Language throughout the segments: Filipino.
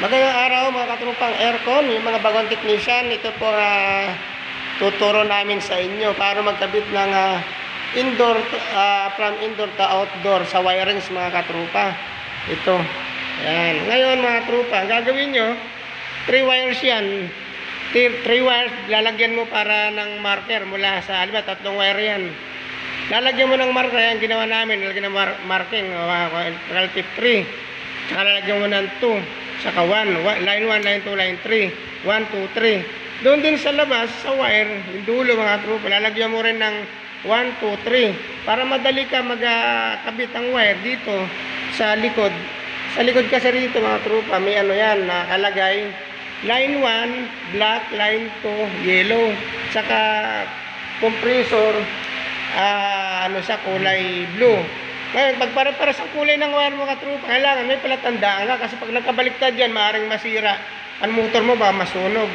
Magandang araw mga katrupang aircon, yung mga bagong technician. Ito po tuturo namin sa inyo para magkabit ng indoor from indoor to outdoor sa wirings mga katrupa. Ito. Yan. Ngayon mga trupa, ang gagawin nyo, 3 wires yan. 3 wires, lalagyan mo para ng marker mula sa, alam ba, 3 wire yan. Lalagyan mo ng marker, yan ginawa namin, lalagyan ng marking, relative 3. Saka lalagyan mo ng 2. Saka 1, line 1, line 2, line 3, 1, 2, 3. Doon din sa labas, sa wire, yung dulo mga trupa, lalagyan mo rin ng 1, 2, 3 para madali ka magkabit ang wire dito sa likod. Sa likod kasi rito mga trupa, may ano yan, nakalagay line 1, black, line 2, yellow. Saka compressor, ano sa kulay blue. Ngayon, pag pare-pares ang kulay ng wire mo katrupa, kailangan may palatandaan ka kasi pag nagkabaliktad yan, maaaring masira ang motor mo, ba masunog.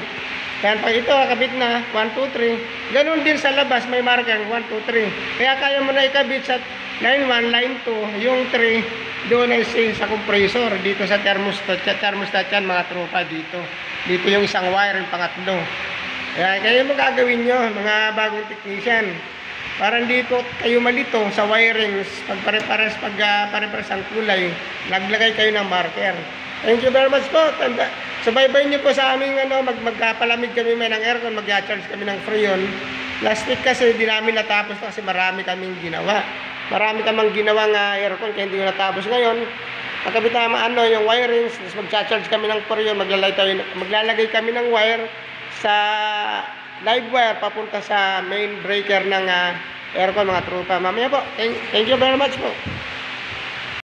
Kaya pag ito kakabit na 1, 2, 3, ganun din sa labas may marker 1, 2, 3. Kaya kaya mo na ikabit sa line 1, line 2, yung 3 doon ay sa compressor dito sa thermostat yan mga trupa dito. Dito yung isang wire, yung pangatlo. Kaya mo gagawin nyo mga bagong technician. Para hindi po kayo malito sa wirings, pag pare-pares ang kulay, naglagay kayo ng marker. Thank you very much po. Subaybayin niyo po sa aming magpapalamig kami ng aircon, mag-charge kami ng freon. Last week kasi di namin natapos kasi marami kaming ginawa. Marami kamang ginawang aircon kaya hindi ko natapos ngayon. Pagkabit naman yung wirings, mag-charge kami ng freon, maglalagay kami ng wire sa live wire papunta sa main breaker ng aircon mga trupa. Mamaya po. Thank you very much po.